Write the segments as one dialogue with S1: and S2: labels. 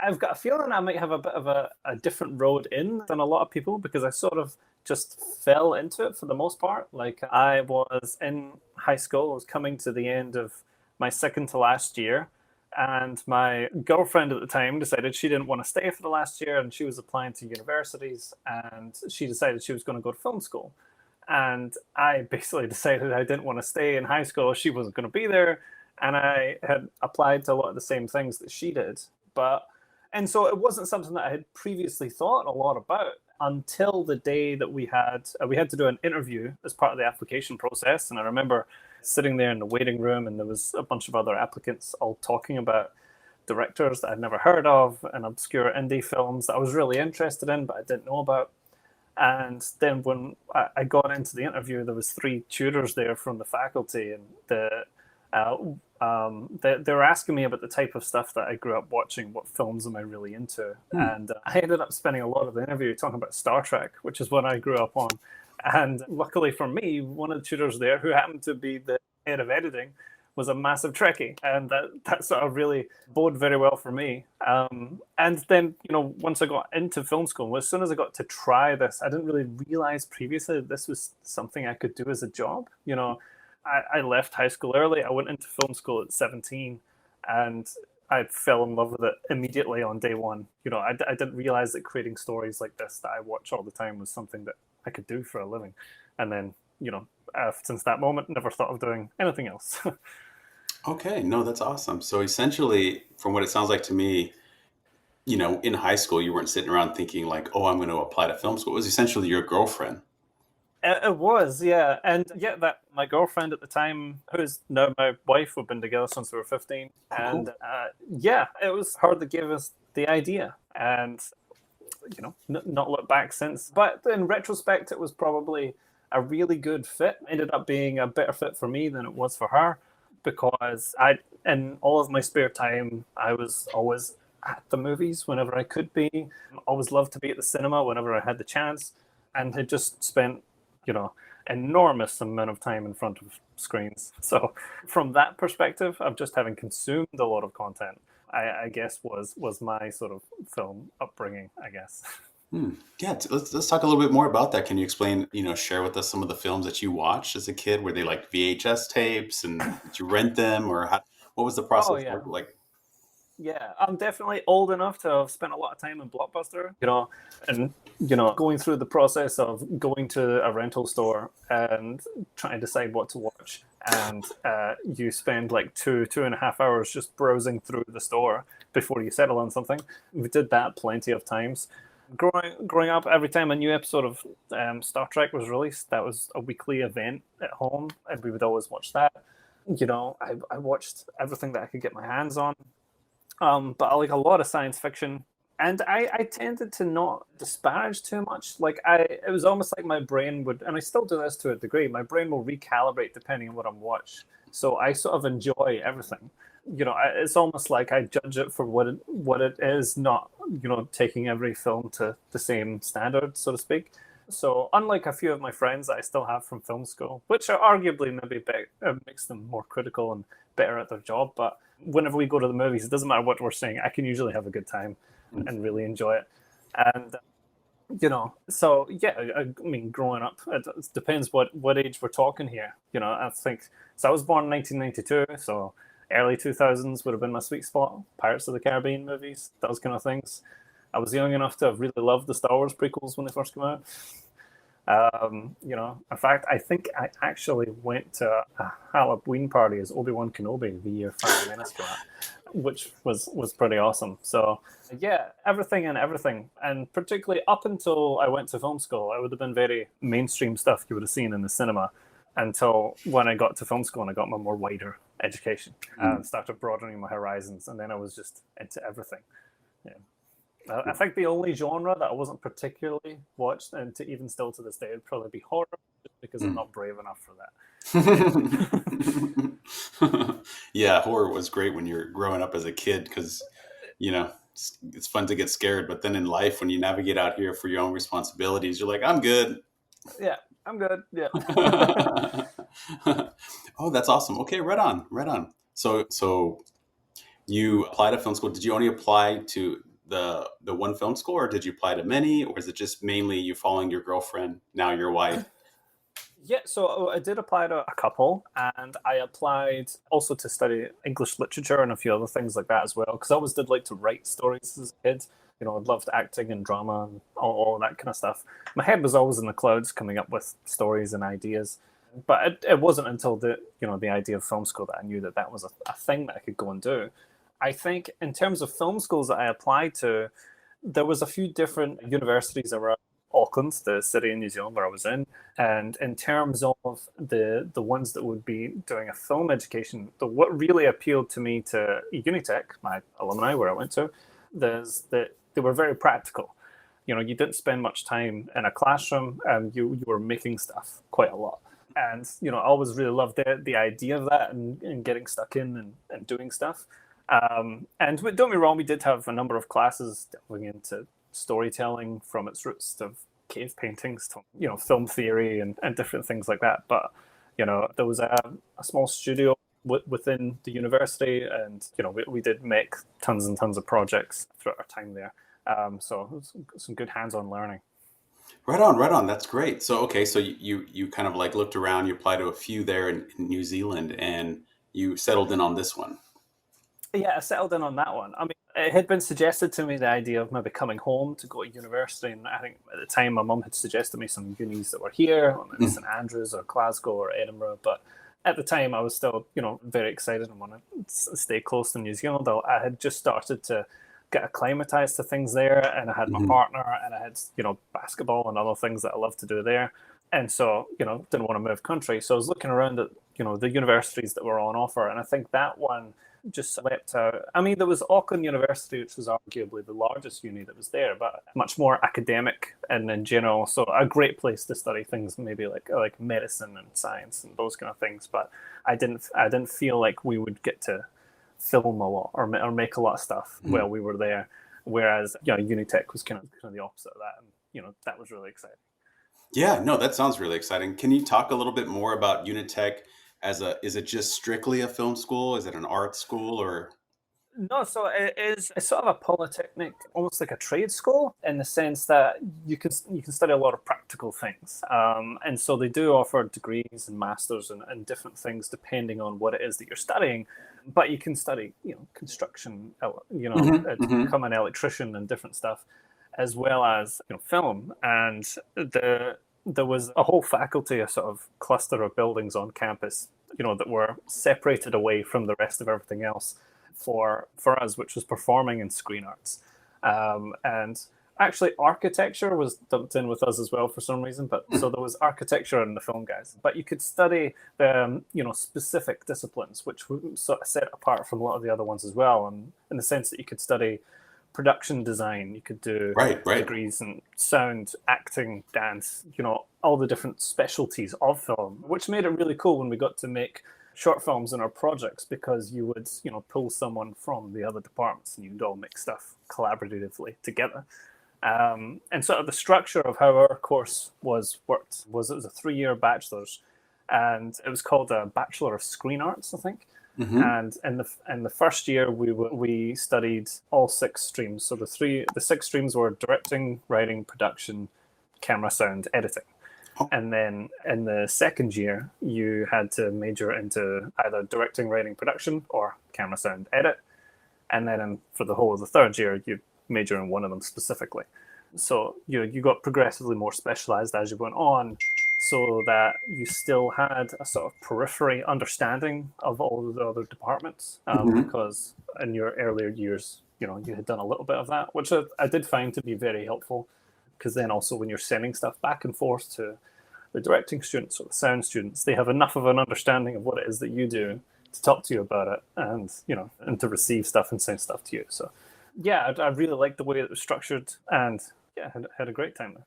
S1: I've got a feeling I might have a bit of a different road in than a lot of people because I sort of just fell into it for the most part. Like I was in high school, I was coming to the end of my second to last year, and my girlfriend at the time decided she didn't want to stay for the last year, and she was applying to universities, and she decided she was going to go to film school. And I basically decided I didn't want to stay in high school. She wasn't going to be there, and I had applied to a lot of the same things that she did. And so it wasn't something that I had previously thought a lot about until the day that we had to do an interview as part of the application process. And I remember sitting there in the waiting room, and there was a bunch of other applicants all talking about directors that I'd never heard of and obscure indie films that I was really interested in, but I didn't know about. And then when I got into the interview, there was 3 tutors there from the faculty, and they were asking me about the type of stuff that I grew up watching, what films am I really into. And I ended up spending a lot of the interview talking about Star Trek, which is what I grew up on. And luckily for me, one of the tutors there, who happened to be the head of editing, was a massive Trekkie, and that sort of really bode very well for me. And then, once I got into film school, as soon as I got to try this, I didn't really realize previously that this was something I could do as a job. I left high school early. I went into film school at 17, and I fell in love with it immediately on day one. I didn't realize that creating stories like this that I watch all the time was something that I could do for a living. And then, since that moment, never thought of doing anything else.
S2: Okay, no, that's awesome. So essentially, from what it sounds like to me, in high school, you weren't sitting around thinking like, oh, I'm going to apply to film school. It was essentially your girlfriend.
S1: It was, yeah. And yeah, that my girlfriend at the time, who's now my wife, we've been together since we were 15. And yeah, it was her that gave us the idea. And, not looked back since. But in retrospect, it was probably a really good fit. Ended up being a better fit for me than it was for her, because in all of my spare time, I was always at the movies whenever I could be. Always loved to be at the cinema whenever I had the chance, and had just spent, enormous amount of time in front of screens. So from that perspective, of just having consumed a lot of content, I guess was my sort of film upbringing, I guess.
S2: Yeah, let's talk a little bit more about that. Can you explain, share with us some of the films that you watched as a kid? Were they like VHS tapes, and did you rent them, or what was the
S1: Oh
S2: process
S1: yeah.
S2: like?
S1: Yeah, I'm definitely old enough to have spent a lot of time in Blockbuster, and, going through the process of going to a rental store and trying to decide what to watch. And you spend like 2.5 hours just browsing through the store before you settle on something. We did that plenty of times. Growing up, every time a new episode of Star Trek was released, that was a weekly event at home, and we would always watch that. I watched everything that I could get my hands on. But I like a lot of science fiction, and I tended to not disparage too much. It was almost like my brain would, and I still do this to a degree, my brain will recalibrate depending on what I'm watching. So I sort of enjoy everything. It's almost like I judge it for what it is, not, taking every film to the same standard, so to speak. So unlike a few of my friends that I still have from film school, which are arguably maybe makes them more critical and better at their job, but whenever we go to the movies, it doesn't matter what we're saying, I can usually have a good time and really enjoy it. And so yeah, I mean, growing up, it depends what age we're talking here. I think, so I was born in 1992, so early 2000s would have been my sweet spot. Pirates of the Caribbean movies, those kind of things. I was young enough to have really loved the Star Wars prequels when they first came out. In fact, I think I actually went to a Halloween party as Obi-Wan Kenobi the year Phantom Menace came out, which was pretty awesome. So yeah, everything, and particularly up until I went to film school, it would have been very mainstream stuff you would have seen in the cinema, until when I got to film school and I got my more wider education and started broadening my horizons, and then I was just into everything. Yeah. I think the only genre that I wasn't particularly watched, and even still to this day, would probably be horror, just because I'm not brave enough for
S2: that. Yeah, horror was great when you're growing up as a kid, because, it's fun to get scared. But then in life, when you navigate out here for your own responsibilities, you're like, I'm good.
S1: Yeah, I'm good. Yeah.
S2: Oh, that's awesome. Okay, right on. So You applied to film school. Did you only apply to the one film school, or did you apply to many, or is it just mainly you following your girlfriend, now your wife?
S1: Yeah, so I did apply to a couple, and I applied also to study English literature and a few other things like that as well, because I always did like to write stories as a kid. I loved acting and drama and all that kind of stuff. My head was always in the clouds coming up with stories and ideas. But it wasn't until the idea of film school that I knew that that was a thing that I could go and do. I think in terms of film schools that I applied to, there was a few different universities around Auckland, the city in New Zealand where I was in. And in terms of the ones that would be doing a film education, what really appealed to me to Unitec, my alumni where I went to, is that they were very practical. You didn't spend much time in a classroom, and you were making stuff quite a lot. And I always really loved the idea of that, and getting stuck in and doing stuff. And don't get me wrong, we did have a number of classes delving into storytelling from its roots to cave paintings to film theory and different things like that. But there was a small studio within the university, and we did make tons and tons of projects throughout our time there. So it was some good hands-on learning.
S2: Right on, right on. That's great. So okay, so you kind of like looked around, you applied to a few there in New Zealand, and you settled in on this one.
S1: Yeah, I settled in on that one. I mean, it had been suggested to me the idea of maybe coming home to go to university, and I think at the time my mum had suggested me some unis that were here, maybe St Andrews or Glasgow or Edinburgh. But at the time, I was still, very excited and wanted to stay close to New Zealand. I had just started to get acclimatized to things there, and I had my partner, and I had basketball and other things that I love to do there. And so didn't want to move country, so I was looking around at the universities that were on offer, and I think that one just leapt out. I mean, there was Auckland University, which was arguably the largest uni that was there, but much more academic and in general, so a great place to study things maybe like medicine and science and those kind of things. But I didn't feel like we would get to film a lot or make a lot of stuff while we were there, whereas Unitec was kind of the opposite of that, and that was really exciting.
S2: Yeah, no, that sounds really exciting. Can you talk a little bit more about Unitec is it just strictly a film school? Is it an art school or?
S1: No, so it's sort of a polytechnic, almost like a trade school, in the sense that you can study a lot of practical things, and so they do offer degrees and masters and different things depending on what it is that you're studying. But you can study, construction, become an electrician and different stuff, as well as film. And there was a whole faculty, a sort of cluster of buildings on campus, that were separated away from the rest of everything else for us, which was performing and screen arts. And actually architecture was dumped in with us as well for some reason, but so there was architecture and the film guys. But you could study the specific disciplines, which were sort of set apart from a lot of the other ones as well, and in the sense that you could study production design, you could do
S2: Right.
S1: degrees in sound, acting, dance, all the different specialties of film, which made it really cool when we got to make short films in our projects, because you would pull someone from the other departments and you'd all make stuff collaboratively together. And sort of the structure of how our course worked was it was a 3-year bachelor's, and it was called a Bachelor of Screen Arts, I think. And in the first year we studied all 6 streams. So the 6 streams were directing, writing, production, camera, sound, editing. And then in the second year, you had to major into either directing, writing, production, or camera, sound, edit. And then for the whole of the third year, you major in one of them specifically. So you got progressively more specialized as you went on, so that you still had a sort of periphery understanding of all of the other departments, because in your earlier years, you had done a little bit of that, which I did find to be very helpful, because then also when you're sending stuff back and forth to the directing students or the sound students, they have enough of an understanding of what it is that you do to talk to you about it, and and to receive stuff and send stuff to you. So yeah, I really liked the way it was structured, and yeah, had a great time there.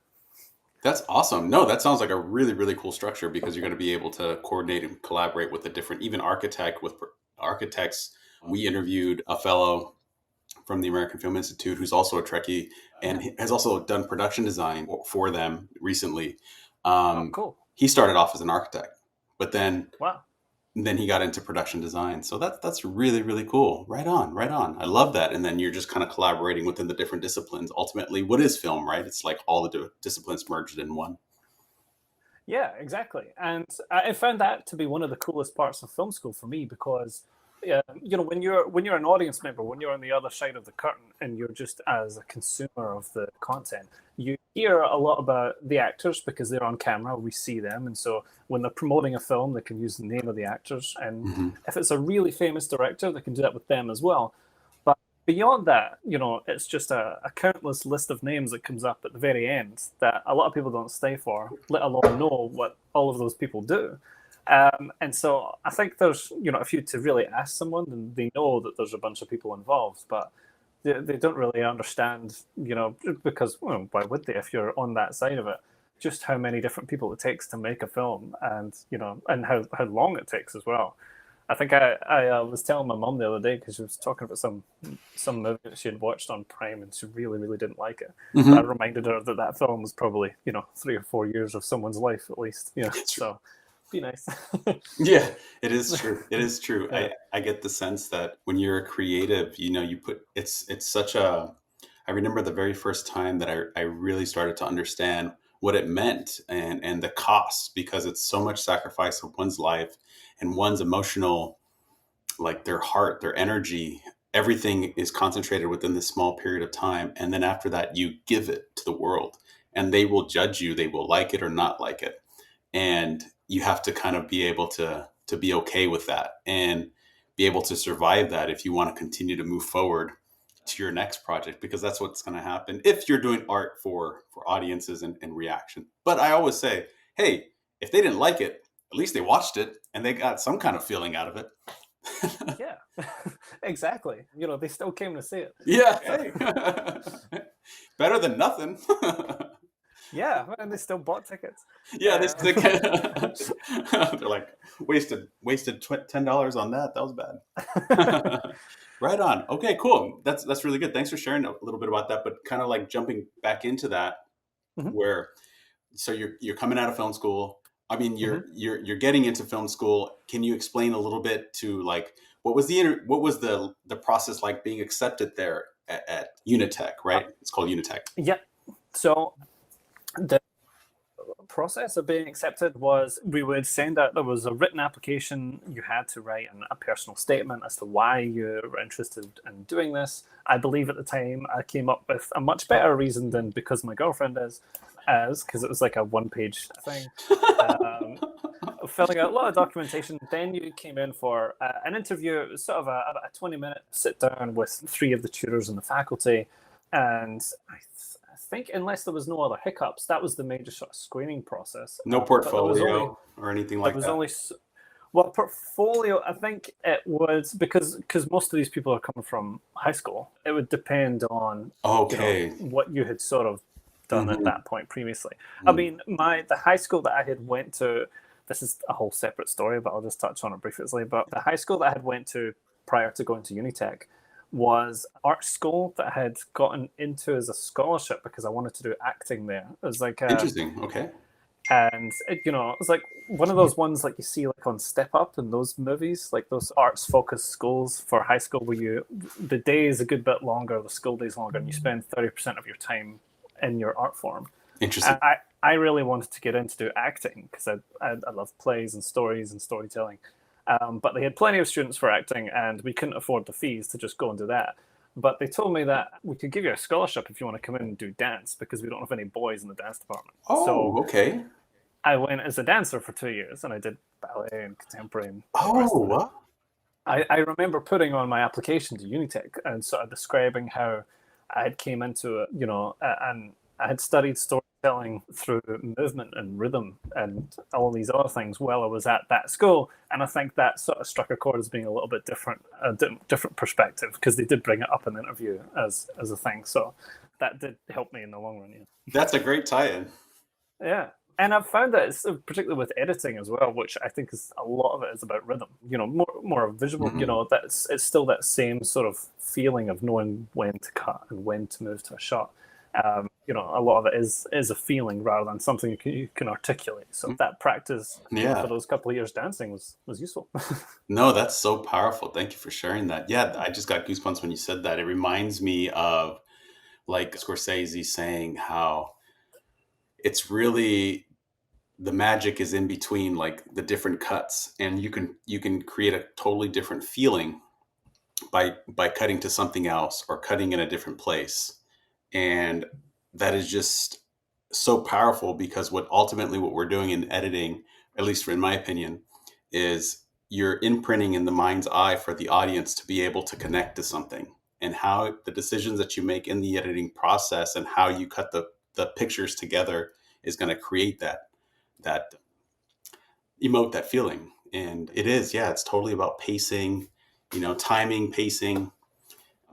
S2: That's awesome. No, that sounds like a really, really cool structure, because you're going to be able to coordinate and collaborate with the different, even architects. We interviewed a fellow from the American Film Institute who's also a Trekkie and has also done production design for them recently.
S1: Cool.
S2: He started off as an architect, but then
S1: Wow.
S2: then he got into production design. So that's really, really cool. Right on, right on. I love that. And then you're just kind of collaborating within the different disciplines. Ultimately, what is film, right? It's like all the disciplines merged in one.
S1: Yeah, exactly. And I found that to be one of the coolest parts of film school for me because, when you're an audience member, when you're on the other side of the curtain and you're just as a consumer of the content, you hear a lot about the actors because they're on camera, we see them. And so when they're promoting a film, they can use the name of the actors. And if it's a really famous director, they can do that with them as well. But beyond that, it's just a countless list of names that comes up at the very end that a lot of people don't stay for, let alone know what all of those people do. And so I think there's, if you to really ask someone, then they know that there's a bunch of people involved, but they don't really understand, because why would they if you're on that side of it? Just how many different people it takes to make a film, and and how long it takes as well. I think I was telling my mum the other day because she was talking about some movie that she had watched on Prime and she really, really didn't like it.
S2: Mm-hmm.
S1: I reminded her that film was probably 3 or 4 years of someone's life at least. So be nice.
S2: Yeah, it is true. It is true.
S1: Yeah.
S2: I get the sense that when you're a creative, you put it's such a. I remember the very first time that I really started to understand what it meant and the cost, because it's so much sacrifice of one's life and one's emotional, like their heart, their energy, everything is concentrated within this small period of time. And then after that, you give it to the world and they will judge you. They will like it or not like it. And you have to kind of be able to be okay with that and be able to survive that if you want to continue to move forward to your next project, because that's what's going to happen if you're doing art for audiences and reaction. But I always say, hey, if they didn't like it, at least they watched it and they got some kind of feeling out of it.
S1: Yeah, exactly. They still came to see it.
S2: Yeah. Hey. Better than nothing.
S1: Yeah, and they still bought tickets.
S2: Yeah, they're like wasted $10 on that. That was bad. Right on. Okay, cool. That's really good. Thanks for sharing a little bit about that. But kind of like jumping back into that, where so you're coming out of film school. I mean, you're getting into film school. Can you explain a little bit to like what was the process like being accepted there at Unitec? Right, it's called Unitec.
S1: Yeah. So the process of being accepted was we would send out, there was a written application, you had to write a personal statement as to why you were interested in doing this. I believe at the time I came up with a much better reason than because my girlfriend because it was like a one-page thing. Filling out a lot of documentation. Then you came in for an interview. It was sort of a 20-minute sit down with 3 of the tutors in the faculty, and I think unless there was no other hiccups, that was the major sort of screening process.
S2: No portfolio or anything like that?
S1: Portfolio, I think it was because most of these people are coming from high school. It would depend on what you had sort of done at that point previously. I mean, the high school that I had went to, this is a whole separate story, but I'll just touch on it briefly. But the high school that I had went to prior to going to Unitec was art school that I had gotten into as a scholarship because I wanted to do acting there. It was like
S2: interesting. Okay.
S1: And it was like one of those ones like you see like on Step Up in those movies, like those arts focused schools for high school where the day is a good bit longer, the school day is longer, and you spend 30% of your time in your art form.
S2: Interesting.
S1: I really wanted to get into acting because I love plays and stories and storytelling. But they had plenty of students for acting, and we couldn't afford the fees to just go and do that. But they told me that we could give you a scholarship if you want to come in and do dance because we don't have any boys in the dance department.
S2: Oh,
S1: so
S2: okay.
S1: I went as a dancer for 2 years, and I did ballet and contemporary. And
S2: what?
S1: I remember putting on my application to Unitec and sort of describing how I had came into it, and I had studied storytelling through movement and rhythm and all these other things while I was at that school. And I think that sort of struck a chord as being a little bit different, a different perspective, because they did bring it up in the interview as a thing. So that did help me in the long run. Yeah.
S2: That's a great tie-in.
S1: Yeah. And I've found that it's particularly with editing as well, which I think is a lot of it is about rhythm, more visual, it's still that same sort of feeling of knowing when to cut and when to move to a shot. A lot of it is a feeling rather than something you can articulate. So that practice, for
S2: Yeah.
S1: those couple of years dancing was useful.
S2: No, that's so powerful. Thank you for sharing that. Yeah, I just got goosebumps when you said that. It reminds me of like Scorsese saying how it's really the magic is in between like the different cuts, and you can create a totally different feeling by cutting to something else or cutting in a different place. And that is just so powerful, because what we're doing in editing, at least in my opinion, is you're imprinting in the mind's eye for the audience to be able to connect to something, and how the decisions that you make in the editing process and how you cut the pictures together is going to create that emote that feeling. And it is, yeah, it's totally about pacing, timing, pacing.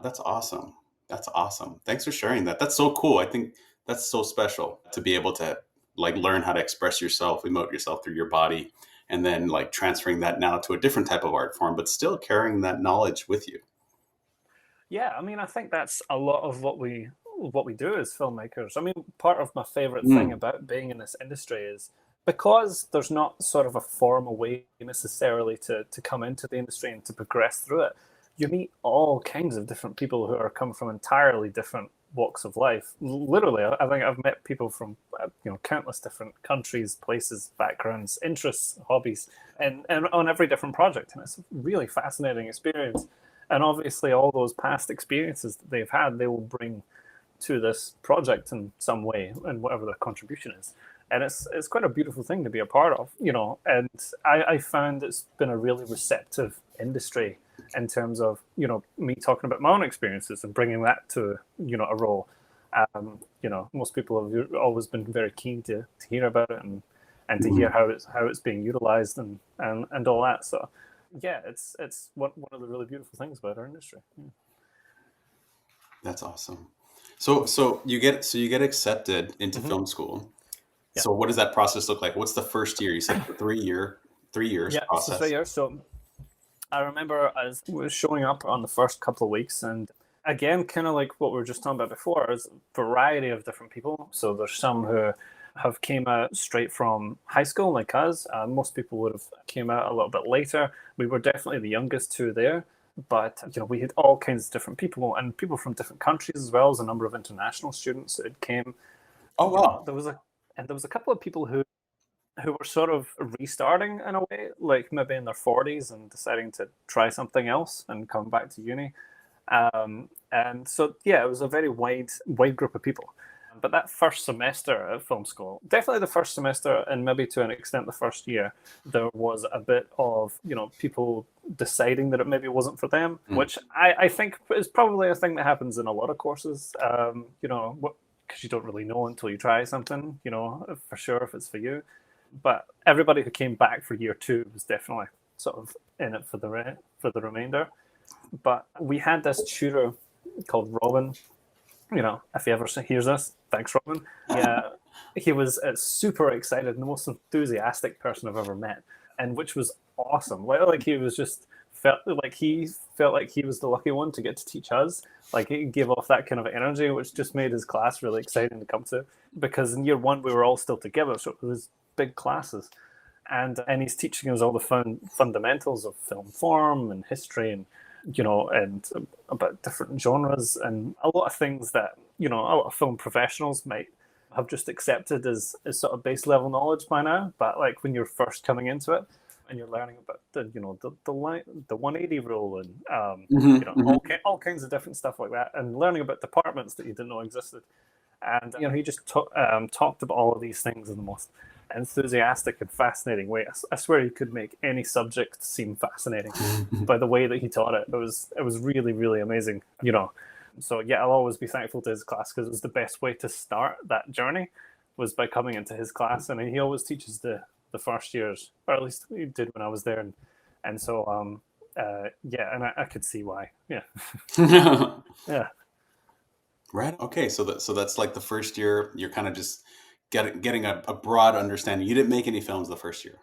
S2: That's awesome. That's awesome. Thanks for sharing that. That's so cool. I think that's so special to be able to like learn how to express yourself, emote yourself through your body, and then like transferring that now to a different type of art form, but still carrying that knowledge with you.
S1: Yeah, I mean, I think that's a lot of what we do as filmmakers. I mean, part of my favorite thing
S2: Mm,
S1: about being in this industry is because there's not sort of a formal way necessarily to come into the industry and to progress through it. You meet all kinds of different people who are come from entirely different walks of life. Literally, I think I've met people from countless different countries, places, backgrounds, interests, hobbies, and on every different project, and it's a really fascinating experience. And obviously, all those past experiences that they've had, they will bring to this project in some way, and whatever their contribution is. And it's quite a beautiful thing to be a part of, And I found it's been a really receptive industry in terms of me talking about my own experiences and bringing that to a role. Most people have always been very keen to hear about it and to hear
S2: mm,
S1: how it's being utilized and all that. So yeah, it's one of the really beautiful things about our industry. Yeah.
S2: that's awesome. So you get accepted into
S1: Mm-hmm.
S2: film school.
S1: Yeah.
S2: So what does that process look like? What's the first year? You said the 3 years
S1: Yeah, so
S2: process.
S1: 3 years. So I remember I was showing up on the first couple of weeks, and again, kind of like what we were just talking about before, there's a variety of different people. So there's some who have came out straight from high school, like us. Most people would have came out a little bit later. We were definitely the youngest two there, but we had all kinds of different people and people from different countries as well as a number of international students that came.
S2: Oh, wow.
S1: There was a couple of people who were sort of restarting in a way, like maybe in their 40s and deciding to try something else and come back to uni. And so, yeah, it was a very wide group of people. But that first semester at film school, definitely the first semester, and maybe to an extent the first year, there was a bit of people deciding that it maybe wasn't for them,
S2: Mm,
S1: which I think is probably a thing that happens in a lot of courses. Because you don't really know until you try something, for sure if it's for you. But everybody who came back for year two was definitely sort of in it for the remainder. But we had this tutor called Robin. If he ever hears this, thanks, Robin. Yeah, he was super excited and the most enthusiastic person I've ever met, and which was awesome. Like he was just felt like he was the lucky one to get to teach us. Like he gave off that kind of energy, which just made his class really exciting to come to. Because in year one we were all still together, so it was big classes, and he's teaching us all the fundamentals of film form and history and about different genres and a lot of things that a lot of film professionals might have just accepted as sort of base level knowledge by now. But like when you're first coming into it and you're learning about the 180 rule and
S2: mhm, mhm.
S1: all kinds of different stuff like that, and learning about departments that you didn't know existed. And he just talked about all of these things in the most enthusiastic and fascinating way. I swear he could make any subject seem fascinating by the way that he taught it. It was really really amazing. So yeah, I'll always be thankful to his class because it was the best way to start that journey was by coming into his class, and he always teaches the first years, or at least he did when I was there, and so yeah, and I could see why. Yeah, yeah.
S2: Right. Okay. So that's like the first year. You're kind of just getting a broad understanding. You didn't make any films the first year.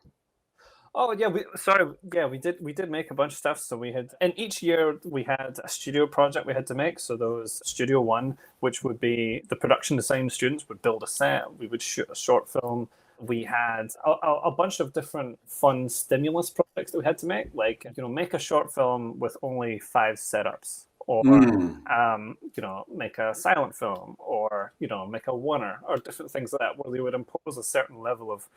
S1: Oh yeah, we did make a bunch of stuff. So we had, and each year we had a studio project we had to make. So there was Studio One, which would be the production design students would build a set, we would shoot a short film. We had a bunch of different fun stimulus projects that we had to make, like make a short film with only 5 setups, or make a silent film, or make a oneer, or different things like that, where they would impose a certain level of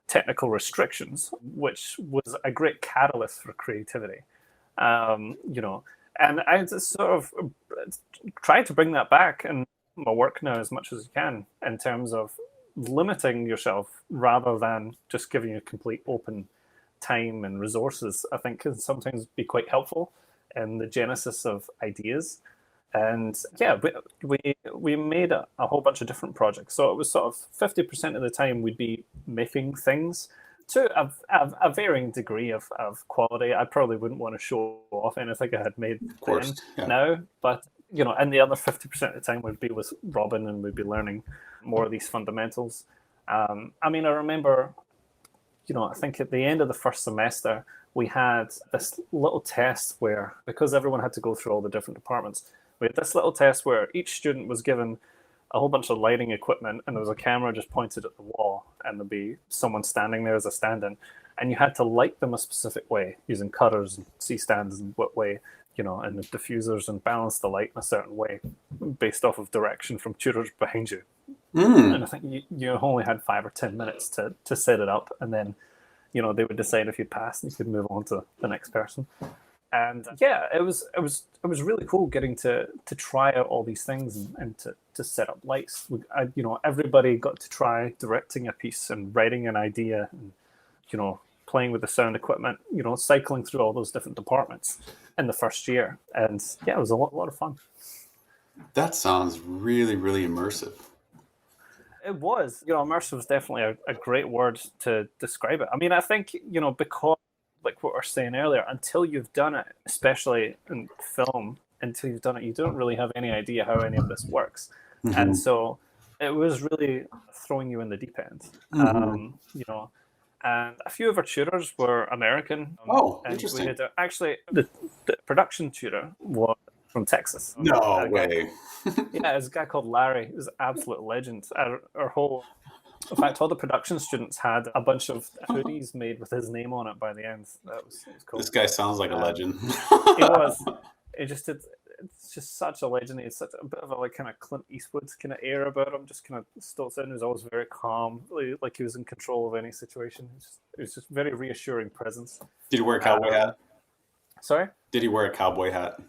S1: technical restrictions, which was a great catalyst for creativity. And I just sort of try to bring that back in my work now as much as you can, in terms of limiting yourself rather than just giving you complete open time and resources. I think can sometimes be quite helpful in the genesis of ideas. And yeah, we made a whole bunch of different projects. So it was sort of 50% of the time we'd be making things to a varying degree of quality. I probably wouldn't want to show off anything I had made then now, but and the other 50% of the time would be with Robin, and we'd be learning more of these fundamentals. I remember, I think at the end of the first semester, we had this little test where, because everyone had to go through all the different departments, we had this little test where each student was given a whole bunch of lighting equipment, and there was a camera just pointed at the wall, and there'd be someone standing there as a stand-in, and you had to light them a specific way using cutters and C-stands and what way, and the diffusers, and balance the light in a certain way based off of direction from tutors behind you. And I think you only had 5 or 10 minutes to set it up, and then they would decide if you passed and you could move on to the next person. And yeah, it was really cool getting to try out all these things and to set up lights. Everybody got to try directing a piece and writing an idea, and playing with the sound equipment, cycling through all those different departments in the first year. And yeah, it was a lot of fun.
S2: That sounds really, really immersive.
S1: It was, immersive is definitely a great word to describe it. I think, because, like what we were saying earlier, until you've done it, especially in film, until you've done it, you don't really have any idea how any of this works. Mm-hmm. And so it was really throwing you in the deep end. Mm-hmm. And a few of our tutors were American.
S2: And interesting.
S1: We had actually, the production tutor was from Texas.
S2: No way.
S1: Yeah, there's a guy called Larry. He was an absolute legend. In fact, all the production students had a bunch of hoodies made with his name on it by the end. It was cool.
S2: This guy sounds like a legend.
S1: He was. It's just such a legend. It's such a bit of a kind of Clint Eastwood kind of air about him. Just kind of stilts in. He was always very calm, like he was in control of any situation. It was just very reassuring presence.
S2: Did he wear a cowboy hat?
S1: Sorry?
S2: Did he wear a cowboy hat?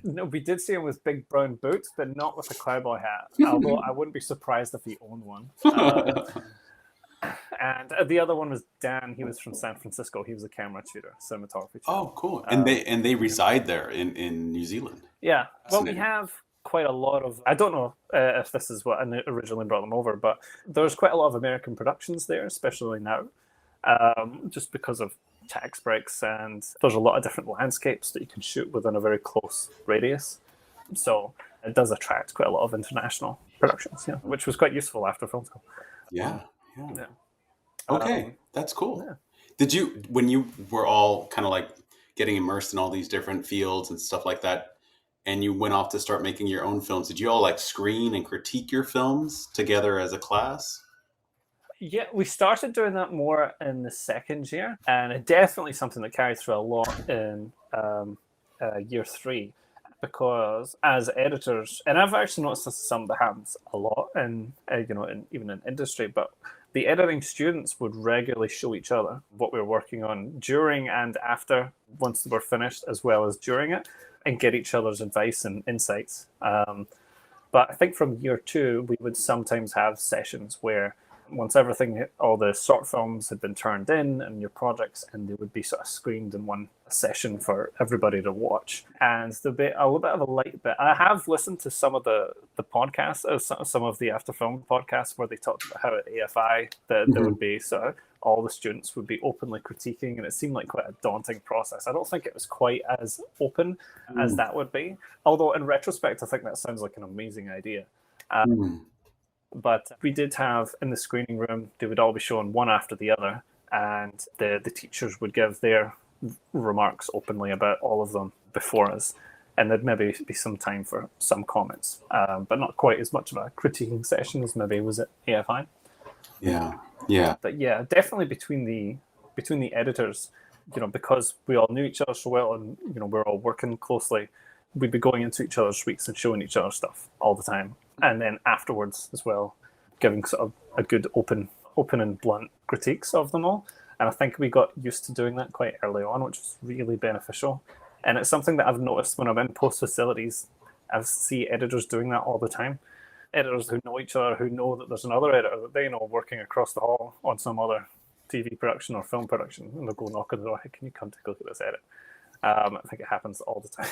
S1: No, we did see him with big brown boots, but not with a cowboy hat. Although I wouldn't be surprised if he owned one. And the other one was Dan. He was from San Francisco. He was a camera tutor, cinematography tutor.
S2: Oh, cool. And they reside there in New Zealand.
S1: Yeah. Well, we have quite a lot of. I don't know if this is what originally brought them over, but there's quite a lot of American productions there, especially now, just because of tax breaks, and there's a lot of different landscapes that you can shoot within a very close radius. So it does attract quite a lot of international productions, which was quite useful after film school.
S2: Yeah. Okay, that's cool. Yeah. Did you, when you were all kind of like getting immersed in all these different fields and stuff like that, and you went off to start making your own films, did you all like screen and critique your films together as a class?
S1: Yeah, we started doing that more in the second year, and it's definitely something that carries through a lot in year 3, because as editors, and I've actually noticed this is something that happens a lot in even in industry, but the editing students would regularly show each other what we were working on during and after, once they were finished, as well as during it, and get each other's advice and insights. But I think from year 2, we would sometimes have sessions where once all the short films had been turned in and your projects, and they would be sort of screened in one session for everybody to watch. And there'd be a little bit of a light bit. I have listened to some of the podcasts, some of the After Film podcasts, where they talked about how at AFI there would be sort of all the students would be openly critiquing, and it seemed like quite a daunting process. I don't think it was quite as open as that would be. Although in retrospect, I think that sounds like an amazing idea. But we did have, in the screening room, they would all be shown one after the other. and the teachers would give their remarks openly about all of them before us. And there'd maybe be some time for some comments, but not quite as much of a critiquing session as maybe was at AFI.
S2: Yeah.
S1: But yeah, definitely between the editors, because we all knew each other so well, and we're all working closely, we'd be going into each other's suites and showing each other stuff all the time, and then afterwards as well, giving sort of a good open and blunt critiques of them all. And I think we got used to doing that quite early on, which was really beneficial. And it's something that I've noticed when I'm in post facilities. I see editors doing that all the time. Editors who know each other, who know that there's another editor that they know working across the hall on some other TV production or film production, and they'll go knock on the door, hey, can you come take a look at this edit? I think it happens all the time.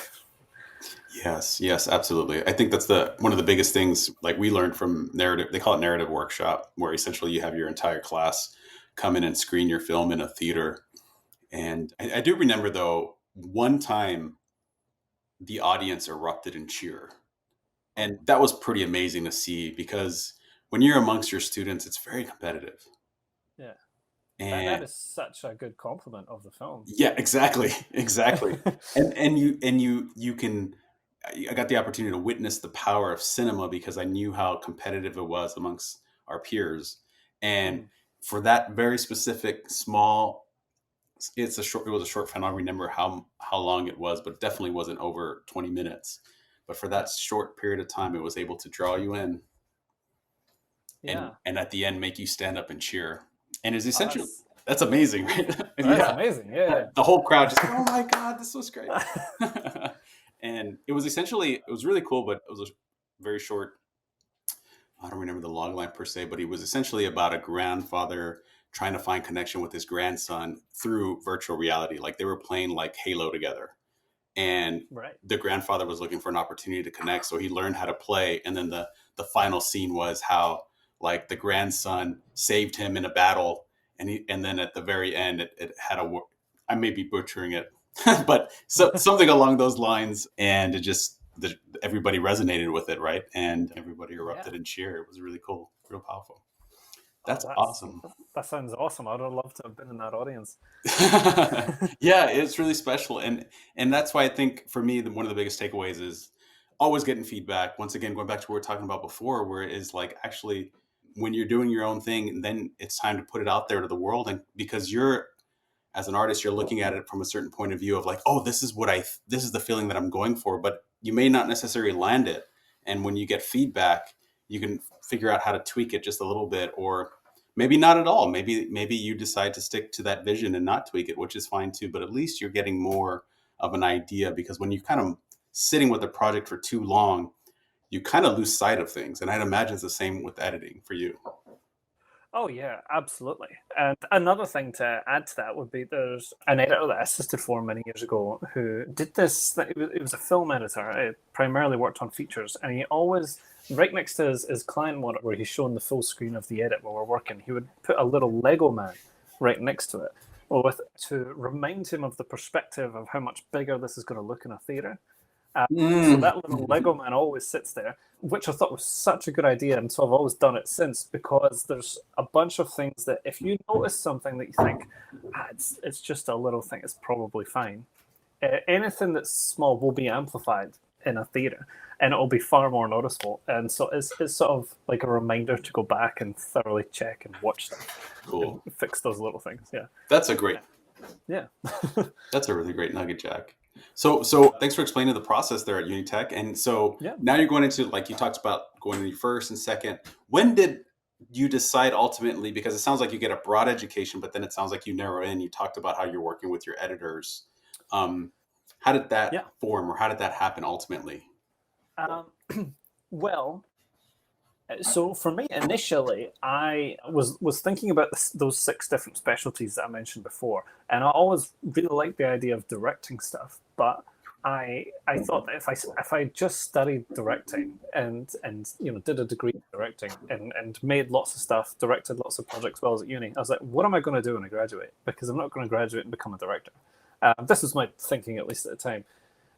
S2: Yes, absolutely. I think that's one of the biggest things, like we learned from narrative, they call it narrative workshop, where essentially you have your entire class come in and screen your film in a theater. And I do remember, though, one time the audience erupted in cheer. And that was pretty amazing to see, because when you're amongst your students, it's very competitive.
S1: Yeah.
S2: And
S1: that is such a good compliment of the film.
S2: Yeah, exactly. and you can, I got the opportunity to witness the power of cinema because I knew how competitive it was amongst our peers. And for that very specific small, it was a short film. I don't remember how long it was, but it definitely wasn't over 20 minutes. But for that short period of time, it was able to draw you in.
S1: Yeah.
S2: And at the end, make you stand up and cheer. And it's essentially, that's amazing, right?
S1: That's amazing. Yeah.
S2: The whole crowd just, oh my God, this was great. And it was really cool, but it was a very short, I don't remember the log line per se, but it was essentially about a grandfather trying to find connection with his grandson through virtual reality. Like they were playing like Halo together. And the grandfather was looking for an opportunity to connect. So he learned how to play. And then the final scene was how like the grandson saved him in a battle. And then at the very end, it had I may be butchering it, but something along those lines. And it just, everybody resonated with it, right? And everybody erupted in cheer. It was really cool, real powerful. That's awesome.
S1: That sounds awesome. I'd have loved to have been in that audience.
S2: Yeah, it's really special. And that's why I think for me, one of the biggest takeaways is always getting feedback. Once again, going back to what we were talking about before, where it is like actually when you're doing your own thing, then it's time to put it out there to the world. And because you're, as an artist, you're looking at it from a certain point of view of like, oh, this is the feeling that I'm going for, but you may not necessarily land it. And when you get feedback, you can figure out how to tweak it just a little bit, or maybe not at all. Maybe you decide to stick to that vision and not tweak it, which is fine too. But at least you're getting more of an idea, because when you're kind of sitting with a project for too long, you kind of lose sight of things. And I'd imagine it's the same with editing for you.
S1: Oh yeah, absolutely. And another thing to add to that would be there's an editor that I assisted for many years ago who did this. It was a film editor. It primarily worked on features, and he always, right next to his client monitor where he's showing the full screen of the edit while we're working, he would put a little Lego man right next to it, to remind him of the perspective of how much bigger this is going to look in a theater. So that little Lego man always sits there, which I thought was such a good idea, and so I've always done it since, because there's a bunch of things that if you notice something that you think it's just a little thing, it's probably fine. Anything that's small will be amplified in a theater, and it'll be far more noticeable. And so it's sort of like a reminder to go back and thoroughly check and watch stuff.
S2: Cool.
S1: And fix those little things. Yeah.
S2: That's a great.
S1: Yeah.
S2: That's a really great nugget, Jack. So thanks for explaining the process there at Unitec. And so now you're going into, like you talked about, going into your first and second. When did you decide ultimately, because it sounds like you get a broad education, but then it sounds like you narrow in, you talked about how you're working with your editors. How did that form, or how did that happen ultimately?
S1: Well, so for me, initially, I was thinking about those 6 different specialties that I mentioned before, and I always really liked the idea of directing stuff. But I thought that if I just studied directing and did a degree in directing and made lots of stuff, directed lots of projects while I was at uni, I was like, what am I going to do when I graduate? Because I'm not going to graduate and become a director. This was my thinking, at least at the time.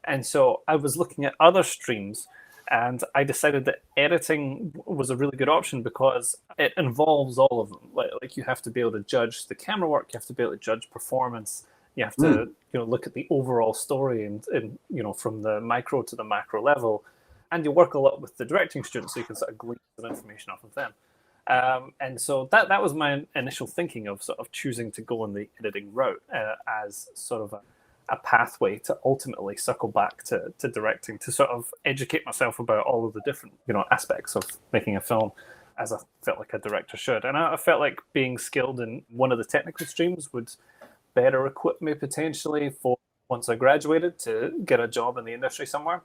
S1: And so I was looking at other streams, And I decided that editing was a really good option because it involves all of them. Like you have to be able to judge the camera work, you have to be able to judge performance, you have to look at the overall story and from the micro to the macro level, and you work a lot with the directing students, so you can sort of glean some information off of them. And so that was my initial thinking of sort of choosing to go in the editing route as sort of a pathway to ultimately circle back to directing, to sort of educate myself about all of the different aspects of making a film, as I felt like a director should. And I felt like being skilled in one of the technical streams would better equip me potentially for once I graduated to get a job in the industry somewhere.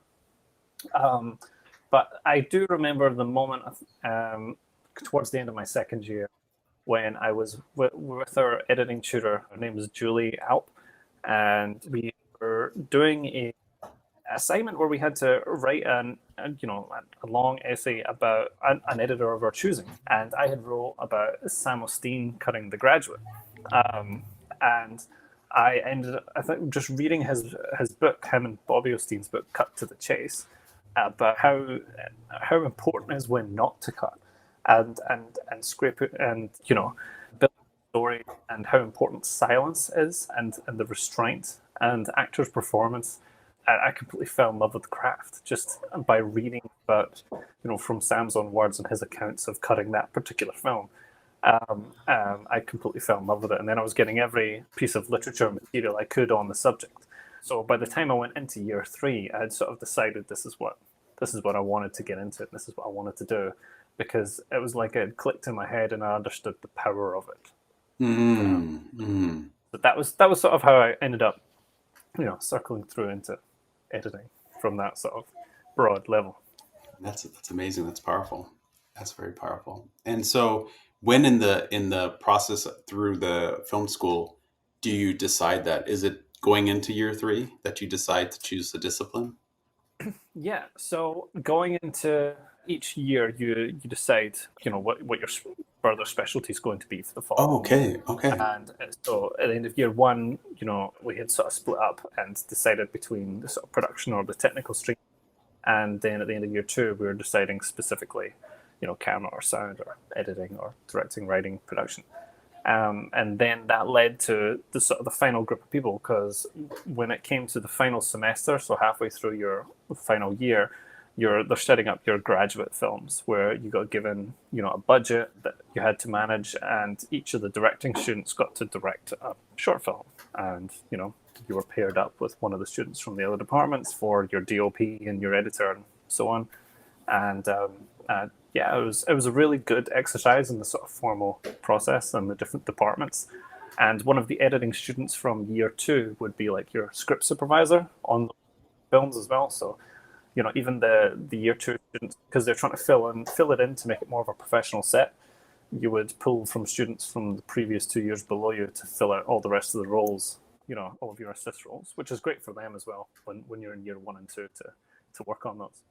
S1: But I do remember the moment towards the end of my second year when I was with our editing tutor. Her name was Julie Alp, and we were doing a assignment where we had to write a long essay about an editor of our choosing, and I had wrote about Sam Osteen cutting The Graduate, and I ended up, I think, just reading his book, him and Bobby Osteen's book, Cut to the Chase, about how important it is when not to cut, and scrape it, and build a story, and how important silence is, and the restraint and actors' performance. I completely fell in love with the craft just by reading about, from Sam's own words and his accounts of cutting that particular film. I completely fell in love with it, and then I was getting every piece of literature material I could on the subject. So by the time I went into year 3, I had sort of decided this is what I wanted to get into, and this is what I wanted to do, because it was like it clicked in my head, and I understood the power of it. But that was sort of how I ended up, circling through into editing from that sort of broad level.
S2: That's amazing. That's powerful. That's very powerful. And so, when in the process through the film school, do you decide that? Is it going into year 3 that you decide to choose the discipline?
S1: Yeah. So going into each year, you decide, what your further specialty is going to be for the fall.
S2: Oh, okay.
S1: And so at the end of year 1, we had sort of split up and decided between the sort of production or the technical stream. And then at the end of year 2, we were deciding specifically, camera or sound or editing or directing, writing, production. And then that led to the sort of the final group of people, because when it came to the final semester, so halfway through your final year, they're setting up your graduate films, where you got given a budget that you had to manage, and each of the directing students got to direct a short film, and you were paired up with one of the students from the other departments for your DOP and your editor and so on. And yeah, it was a really good exercise in the sort of formal process and the different departments. And one of the editing students from year 2 would be like your script supervisor on the films as well. So, even the year 2 students, because they're trying to fill it in to make it more of a professional set, you would pull from students from the previous 2 years below you to fill out all the rest of the roles, all of your assist roles, which is great for them as well when you're in year 1 and 2 to work on those.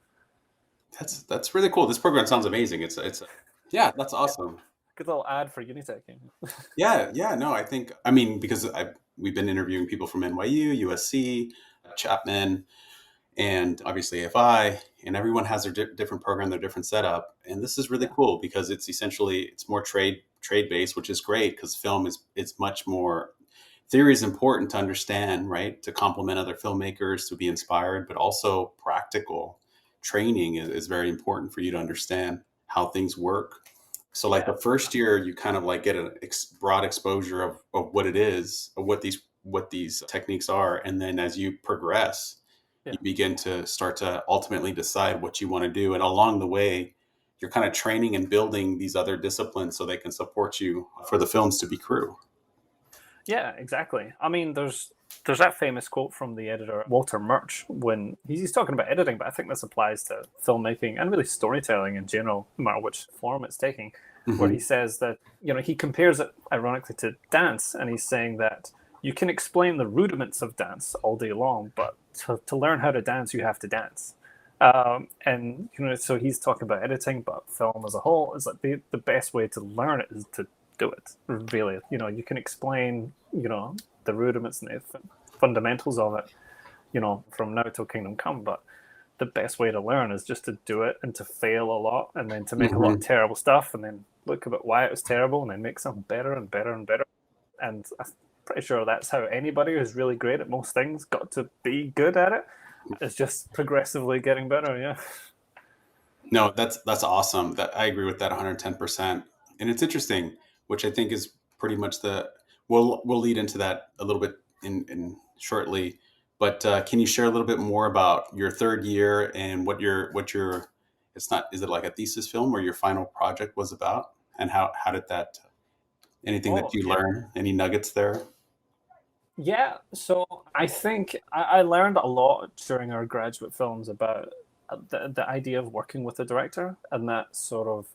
S2: That's really cool. This program sounds amazing. It's yeah, that's awesome.
S1: Good little ad for Unitec.
S2: Yeah, no, I mean, because we've been interviewing people from NYU, USC, Chapman, and obviously AFI, and everyone has their different program, their different setup. And this is really cool because it's more trade based, which is great, because film it's much more. Theory is important to understand, right? To complement other filmmakers, to be inspired, but also practical training is very important for you to understand how things work. So like the first year, you kind of like get a broad exposure of what it is, of what these techniques are. And then as you progress, you begin to start to ultimately decide what you want to do. And along the way, you're kind of training and building these other disciplines so they can support you for the films to be crew.
S1: Yeah, exactly. I mean, there's that famous quote from the editor Walter Murch when he's talking about editing, but I think this applies to filmmaking and really storytelling in general, no matter which form it's taking, where he says that, he compares it ironically to dance, and he's saying that you can explain the rudiments of dance all day long, but to learn how to dance, you have to dance. And so he's talking about editing, but film as a whole is like the best way to learn it is to do it. Really, you can explain, the rudiments and the fundamentals of it, from now till kingdom come, but the best way to learn is just to do it and to fail a lot, and then to make a lot of terrible stuff, and then look about why it was terrible, and then make something better and better and better. And I'm pretty sure that's how anybody who's really great at most things got to be good at it. It's just progressively getting better. Yeah.
S2: No, that's awesome. That I agree with that 110%. And it's interesting, which I think is pretty much we'll lead into that a little bit in shortly. But can you share a little bit more about your third year and what your is it like a thesis film or your final project was about, and how did that anything that you learn, any nuggets there?
S1: Yeah, so I think I learned a lot during our graduate films about the idea of working with the director and that sort of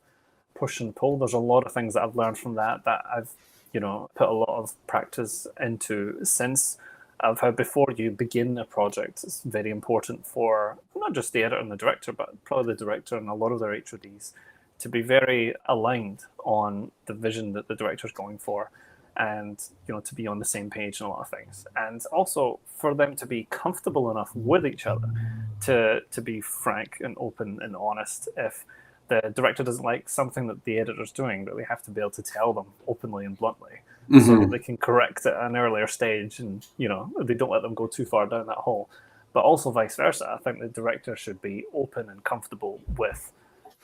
S1: push and pull. There's a lot of things that I've learned from that I've, put a lot of practice into since, of how before you begin a project, it's very important for not just the editor and the director, but probably the director and a lot of their HODs to be very aligned on the vision that the director's going for, and to be on the same page in a lot of things, and also for them to be comfortable enough with each other to be frank and open and honest. If the director doesn't like something that the editor's doing, that they have to be able to tell them openly and bluntly, so that they can correct it at an earlier stage, and they don't let them go too far down that hole. But also vice versa, I think the director should be open and comfortable with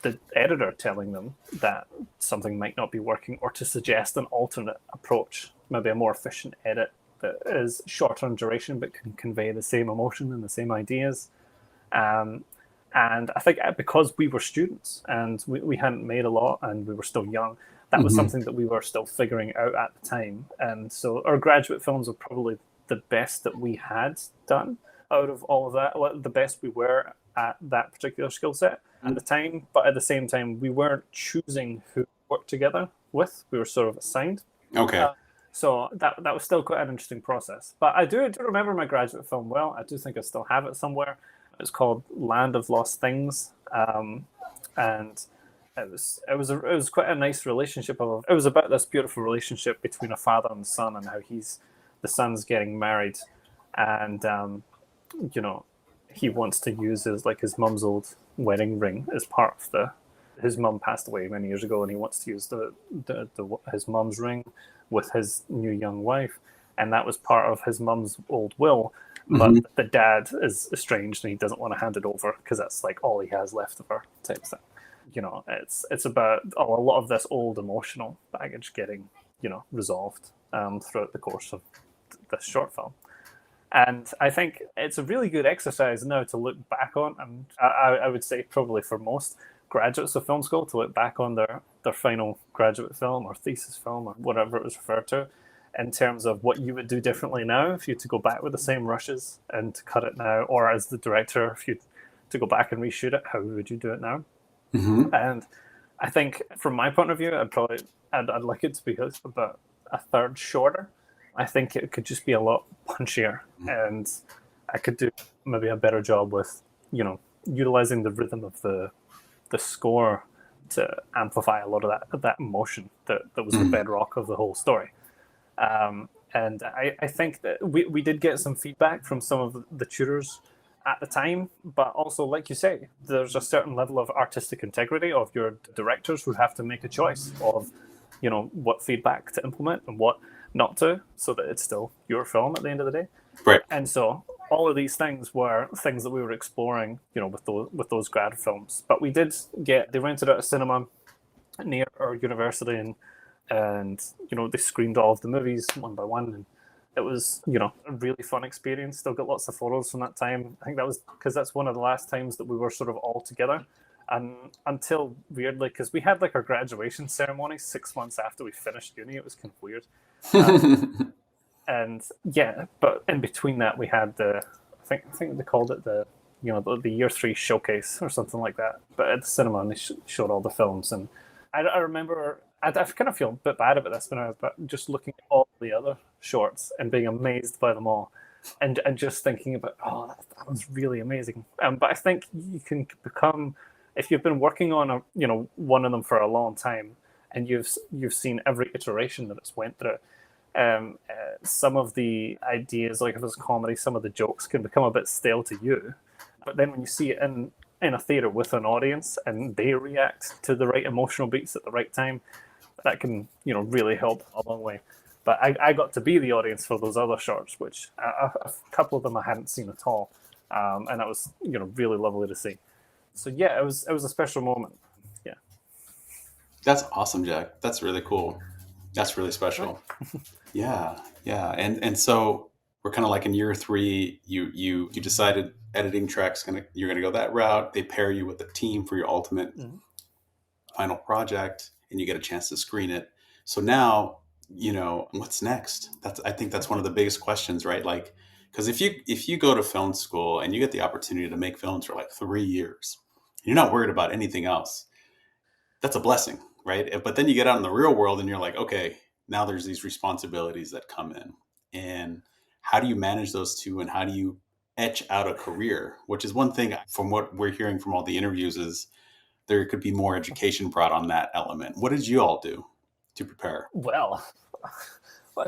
S1: the editor telling them that something might not be working, or to suggest an alternate approach, maybe a more efficient edit that is shorter in duration but can convey the same emotion and the same ideas. And I think because we were students and we hadn't made a lot and we were still young, that was something that we were still figuring out at the time. And so our graduate films were probably the best that we had done out of all of that, the best we were at that particular skill set at the time. But at the same time, we weren't choosing who to work together with. We were sort of assigned.
S2: Okay.
S1: So that was still quite an interesting process. But I do remember my graduate film well. I do think I still have it somewhere. It's called Land of Lost Things, and it was quite a nice relationship. It was about this beautiful relationship between a father and son, and how the son's getting married, and he wants to use his mum's old wedding ring as part of his mum passed away many years ago, and he wants to use his mum's ring with his new young wife, and that was part of his mum's old will. But the dad is estranged and he doesn't want to hand it over because that's like all he has left of her type thing. It's about a lot of this old emotional baggage getting resolved throughout the course of this short film. And I think it's a really good exercise now to look back on, and I would say probably for most graduates of film school to look back on their final graduate film or thesis film or whatever it was referred to, in terms of what you would do differently now if you had to go back with the same rushes and to cut it now, or as the director, if you to go back and reshoot it, how would you do it now? And I think from my point of view, I'd like it to be about a third shorter. I think it could just be a lot punchier, and I could do maybe a better job with, utilizing the rhythm of the score to amplify a lot of that emotion that was the bedrock of the whole story. And I think that we did get some feedback from some of the tutors at the time, but also, like you say, there's a certain level of artistic integrity of your directors who have to make a choice of, what feedback to implement and what not to, so that it's still your film at the end of the day.
S2: Right.
S1: And so all of these things were things that we were exploring, with those grad films. But they rented out a cinema near our university, and they screened all of the movies one by one, and it was a really fun experience. Still got lots of photos from that time. I think that was because that's one of the last times that we were sort of all together, and until weirdly, because we had like our graduation ceremony 6 months after we finished uni. It was kind of weird. And yeah, but in between that we had I think they called it the year 3 showcase or something like that, but at the cinema, and they showed all the films. And I remember I kind of feel a bit bad about this now, but just looking at all the other shorts and being amazed by them all, and just thinking about, that was really amazing. But I think you can become, if you've been working on one of them for a long time, and you've seen every iteration that it's went through, some of the ideas, like if it's comedy, some of the jokes can become a bit stale to you, But then when you see it in a theatre with an audience and they react to the right emotional beats at the right time, that can, really help a long way. But I got to be the audience for those other shorts, which a couple of them I hadn't seen at all. And that was, really lovely to see. So yeah, it was a special moment. Yeah.
S2: That's awesome, Jack. That's really cool. That's really special. Yeah. And so we're kind of like in year 3, you decided editing track's you're gonna go that route. They pair you with a team for your ultimate final project, and you get a chance to screen it. So now, what's next? I think that's one of the biggest questions, right? Like, because if you go to film school and you get the opportunity to make films for like 3 years, you're not worried about anything else. That's a blessing, right? But then you get out in the real world and you're like, okay, now there's these responsibilities that come in. And how do you manage those two, and how do you etch out a career? Which is one thing from what we're hearing from all the interviews is there could be more education brought on that element. What did you all do to prepare?
S1: Well,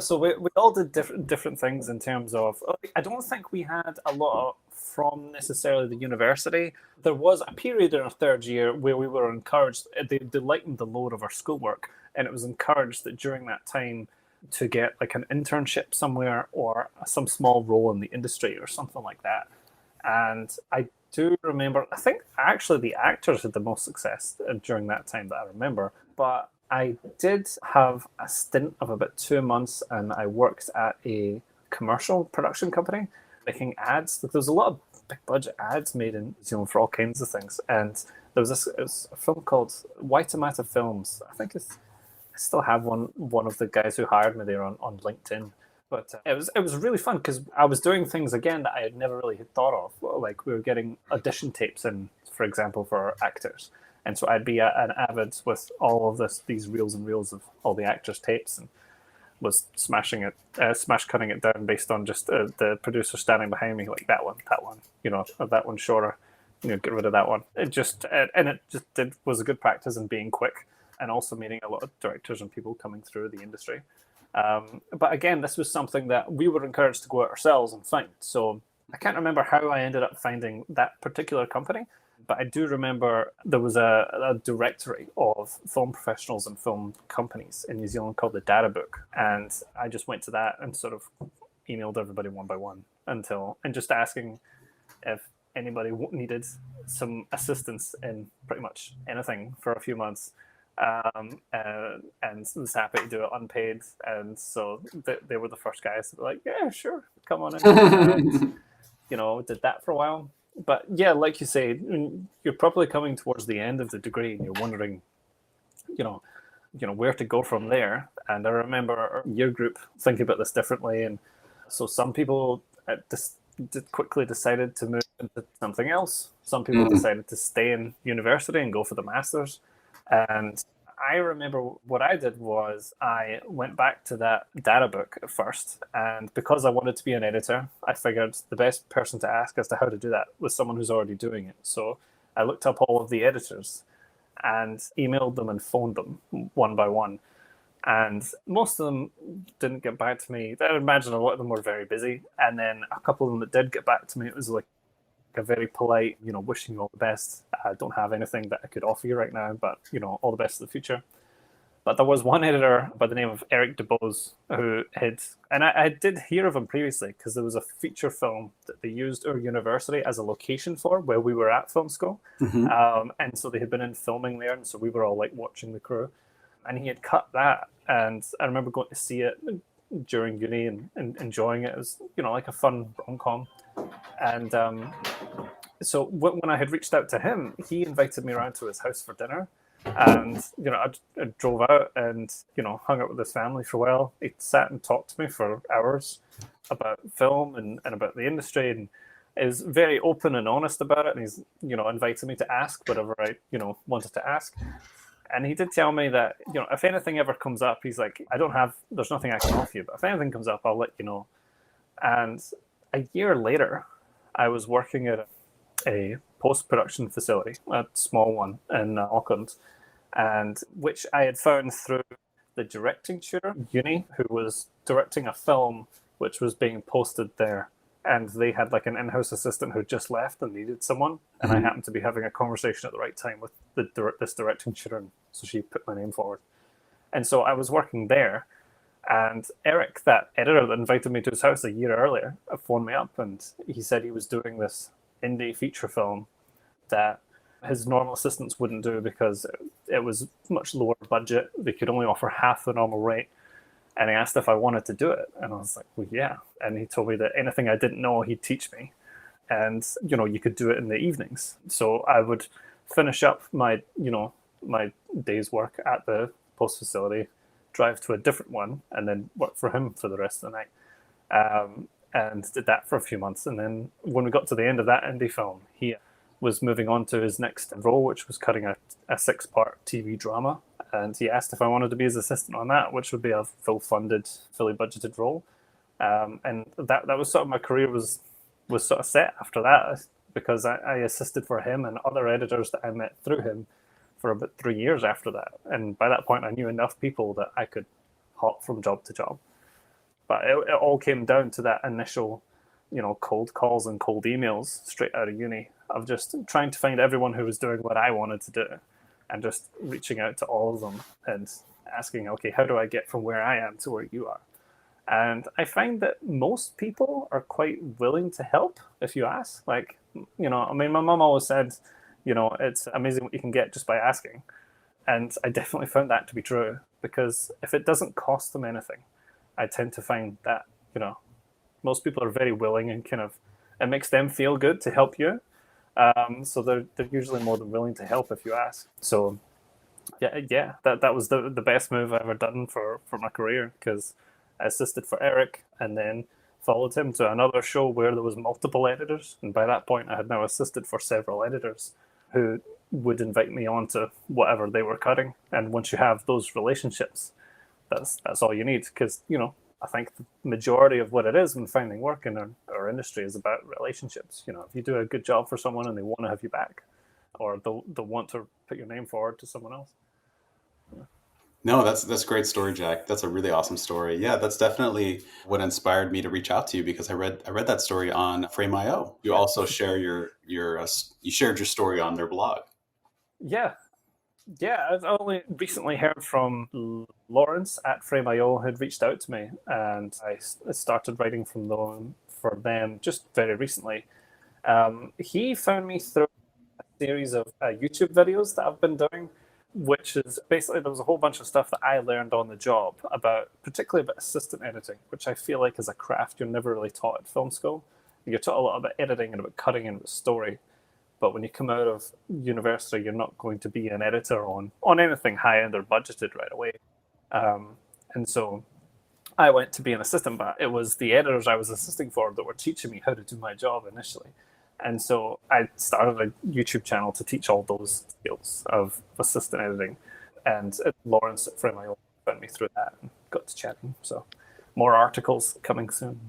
S1: so we all did different things in terms of, I don't think we had a lot from necessarily the university. There was a period in our third year where we were encouraged, they lightened the load of our schoolwork, and it was encouraged that during that time to get like an internship somewhere or some small role in the industry or something like that. And I do remember, I think actually the actors had the most success during that time that I remember, but I did have a stint of about 2 months, and I worked at a commercial production company making ads. There was a lot of big budget ads made in New Zealand for all kinds of things, and there was it was a film called Waitemata Films. I think I still have one of the guys who hired me there on LinkedIn. But it was really fun because I was doing things again that I had never really thought of. Like we were getting audition tapes in, for example, for actors. And so I'd be an avid with all of these reels and reels of all the actors' tapes, and was smash cutting it down based on just the producer standing behind me, like that one, that one shorter, get rid of that one. It was a good practice in being quick, and also meeting a lot of directors and people coming through the industry. But again, this was something that we were encouraged to go out ourselves and find. So I can't remember how I ended up finding that particular company, but I do remember there was a directory of film professionals and film companies in New Zealand called the Data Book. And I just went to that and sort of emailed everybody one by one and just asking if anybody needed some assistance in pretty much anything for a few months. And was happy to do it unpaid, and so they were the first guys to be like, yeah, sure, come on in. And, did that for a while. But yeah, like you say, you're probably coming towards the end of the degree and you're wondering, where to go from there. And I remember your group thinking about this differently, and so some people quickly decided to move into something else. Some people decided to stay in university and go for the masters. And I remember what I did was I went back to that data book at first, and because I wanted to be an editor, I figured the best person to ask as to how to do that was someone who's already doing it. So I looked up all of the editors and emailed them and phoned them one by one. And most of them didn't get back to me. I imagine a lot of them were very busy. And then a couple of them that did get back to me, it was like a very polite, wishing you all the best. I don't have anything that I could offer you right now, but, all the best for the future. But there was one editor by the name of Eric DeBose who and I did hear of him previously because there was a feature film that they used our university as a location for where we were at film school. And so they had been in filming there, and so we were all like watching the crew. And he had cut that, and I remember going to see it during uni and enjoying it. It was, like a fun rom-com. And so when I had reached out to him, he invited me around to his house for dinner. And, I drove out and, hung out with his family for a while. He sat and talked to me for hours about film and about the industry, and is very open and honest about it. And he's, invited me to ask whatever I, wanted to ask. And he did tell me that, if anything ever comes up, he's like, there's nothing I can offer you, but if anything comes up, I'll let you know. And a year later, I was working at a post-production facility, a small one in Auckland, and which I had found through the directing tutor, Uni, who was directing a film which was being posted there and they had like an in-house assistant who just left and needed someone, and I happened to be having a conversation at the right time with this directing Sharon, so she put my name forward. And so I was working there, and Eric, that editor that invited me to his house a year earlier, phoned me up, and he said he was doing this indie feature film that his normal assistants wouldn't do because it was much lower budget. They could only offer half the normal rate. And he asked if I wanted to do it. And I was like, well, yeah. And he told me that anything I didn't know, he'd teach me. And, you could do it in the evenings. So I would finish up my day's work at the post facility, drive to a different one, and then work for him for the rest of the night. And did that for a few months. And then when we got to the end of that indie film, he was moving on to his next role, which was cutting a 6-part TV drama. And he asked if I wanted to be his assistant on that, which would be a full-funded, fully budgeted role. And that was sort of my career was sort of set after that, because I assisted for him and other editors that I met through him for about 3 years after that. And by that point, I knew enough people that I could hop from job to job. But it all came down to that initial, cold calls and cold emails straight out of uni of just trying to find everyone who was doing what I wanted to do, and just reaching out to all of them and asking, okay, how do I get from where I am to where you are? And I find that most people are quite willing to help if you ask. Like, my mom always said, it's amazing what you can get just by asking. And I definitely found that to be true, because if it doesn't cost them anything, I tend to find that, most people are very willing, and it makes them feel good to help you. So they're usually more than willing to help if you ask. So yeah, that was the best move I've ever done for my career, because I assisted for Eric and then followed him to another show where there was multiple editors. And by that point, I had now assisted for several editors who would invite me on to whatever they were cutting. And once you have those relationships, that's all you need, because, I think the majority of what it is when finding work in our industry is about relationships. If you do a good job for someone and they want to have you back, or they'll want to put your name forward to someone else. Yeah.
S2: No, that's a great story, Jack. That's a really awesome story. Yeah, that's definitely what inspired me to reach out to you, because I read that story on Frame.io. You also share you shared your story on their blog.
S1: Yeah, I've only recently heard from Lawrence at Frame.io, who'd reached out to me, and I started writing for them just very recently. He found me through a series of YouTube videos that I've been doing, which is basically, there was a whole bunch of stuff that I learned on the job, particularly about assistant editing, which I feel like is a craft you're never really taught at film school. You're taught a lot about editing and about cutting and about story. But when you come out of university, you're not going to be an editor on anything high-end or budgeted right away. And so I went to be an assistant, but it was the editors I was assisting for that were teaching me how to do my job initially. And so I started a YouTube channel to teach all those skills of assistant editing. And Lawrence at Frame.io found me through that and got to chatting. So more articles coming soon.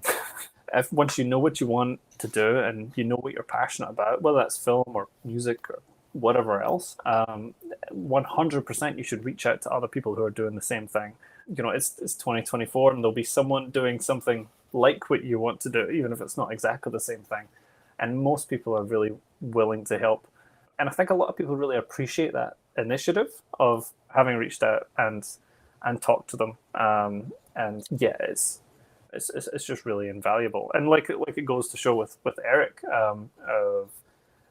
S1: Once you know what you want to do and you know what you're passionate about, whether that's film or music or whatever else, 100% you should reach out to other people who are doing the same thing. It's 2024, and there'll be someone doing something like what you want to do, even if it's not exactly the same thing. And most people are really willing to help. And I think a lot of people really appreciate that initiative of having reached out and talked to them. And yeah, it's just really invaluable. And like it goes to show with Eric,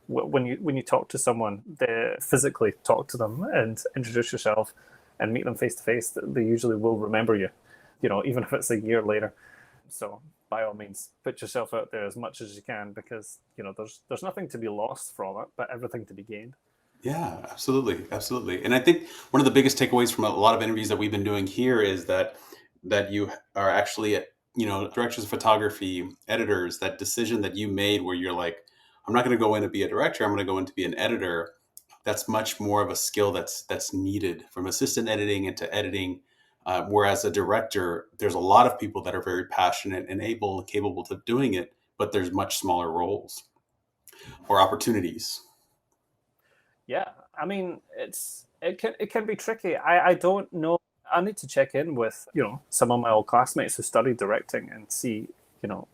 S1: when you talk to someone, they physically talk to them and introduce yourself and meet them face to face, they usually will remember you, even if it's a year later. So by all means, put yourself out there as much as you can, because there's nothing to be lost from it, but everything to be gained.
S2: Yeah, absolutely. And I think one of the biggest takeaways from a lot of interviews that we've been doing here is that you are actually directors of photography, editors, that decision that you made where you're like, I'm not going to go in to be a director, I'm going to go in to be an editor. That's much more of a skill that's needed from assistant editing into editing. Whereas a director, there's a lot of people that are very passionate and able and capable of doing it, but there's much smaller roles or opportunities.
S1: Yeah, I mean, it can be tricky. I don't know. I need to check in with some of my old classmates who studied directing and see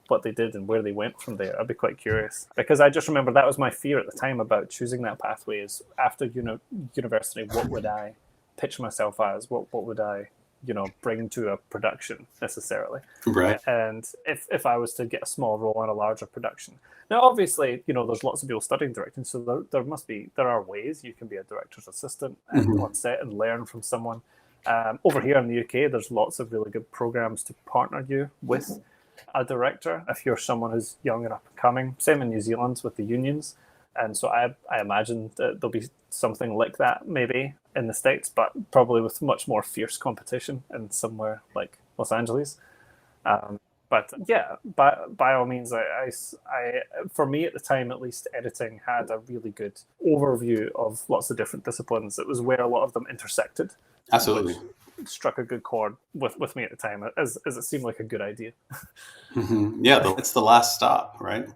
S1: what they did and where they went from there. I'd be quite curious, because I just remember that was my fear at the time about choosing that pathway. Is after university, what would I pitch myself as? What would I bring to a production necessarily?
S2: Right.
S1: And if I was to get a small role in a larger production. Now, obviously, there's lots of people studying directing, so there are ways you can be a director's assistant and on set and learn from someone. Over here in the UK, there's lots of really good programs to partner you with a director if you're someone who's young and up and coming. Same in New Zealand with the unions. And so I imagine that there'll be something like that maybe in the States, but probably with much more fierce competition in somewhere like Los Angeles. But yeah, by all means, I for me at the time at least, editing had a really good overview of lots of different disciplines. It was where a lot of them intersected.
S2: Absolutely.
S1: Struck a good chord with me at the time, as it seemed like a good idea.
S2: Yeah, it's the last stop, right?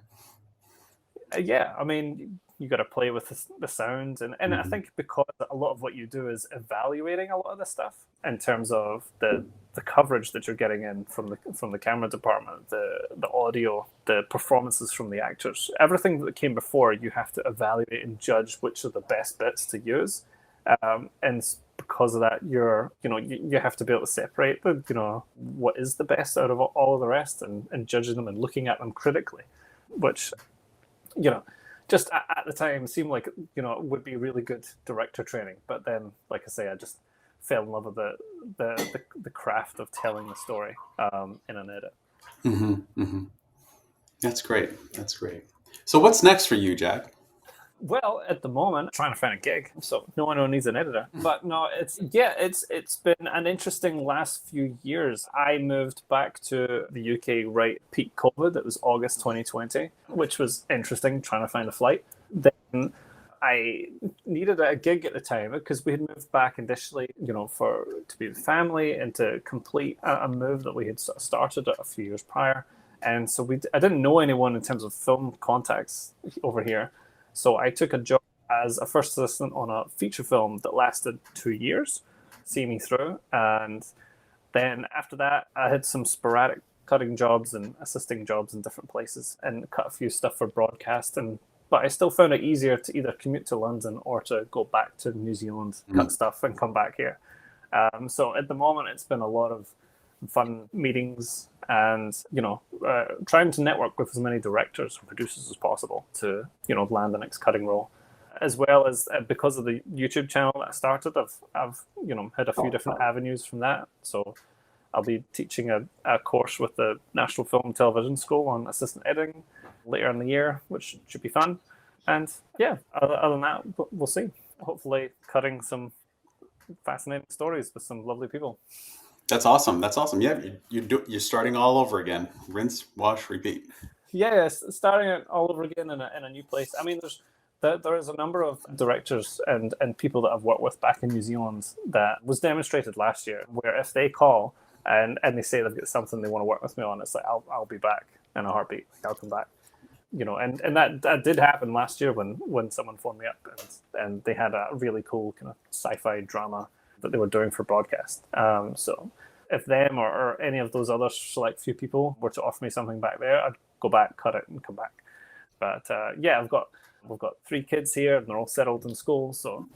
S1: Yeah, I mean, you got to play with the sound, and I think because a lot of what you do is evaluating a lot of the stuff in terms of the coverage that you're getting in from the camera department, the audio, the performances from the actors, everything that came before, you have to evaluate and judge which are the best bits to use, and because of that, you have to be able to separate what is the best out of all of the rest, and judging them and looking at them critically, which just at the time seemed like it would be really good director training. But then, like I say, I just fell in love with the craft of telling the story in an edit.
S2: That's great. So what's next for you, Jack?
S1: Well, at the moment, I'm trying to find a gig, so no one needs an editor. But no, it's been an interesting last few years. I moved back to the UK right peak COVID. It was August 2020, which was interesting, trying to find a flight. Then I needed a gig at the time because we had moved back initially, to be with family and to complete a move that we had sort of started a few years prior. And so I didn't know anyone in terms of film contacts over here. So I took a job as a first assistant on a feature film that lasted 2 years, see me through. And then after that, I had some sporadic cutting jobs and assisting jobs in different places and cut a few stuff for broadcast. But I still found it easier to either commute to London or to go back to New Zealand, cut stuff and come back here. So at the moment, it's been a lot of fun meetings and trying to network with as many directors and producers as possible to land the next cutting role, as well as because of the YouTube channel that I started, I've had a few different avenues from that. So I'll be teaching a course with the National Film and Television School on assistant editing later in the year, which should be fun. And yeah, other than that, we'll see. Hopefully cutting some fascinating stories with some lovely people.
S2: That's awesome. Yeah, you're starting all over again. Rinse, wash, repeat.
S1: Yeah, starting it all over again in a new place. I mean, there is a number of directors and people that I've worked with back in New Zealand that was demonstrated last year, where if they call and they say they've got something they want to work with me on, it's like I'll be back in a heartbeat. I'll come back. And that did happen last year when someone phoned me up and they had a really cool kind of sci-fi drama that they were doing for broadcast. So if them or any of those other select few people were to offer me something back there, I'd go back, cut it, and come back. But yeah, we've got 3 kids here, and they're all settled in school. So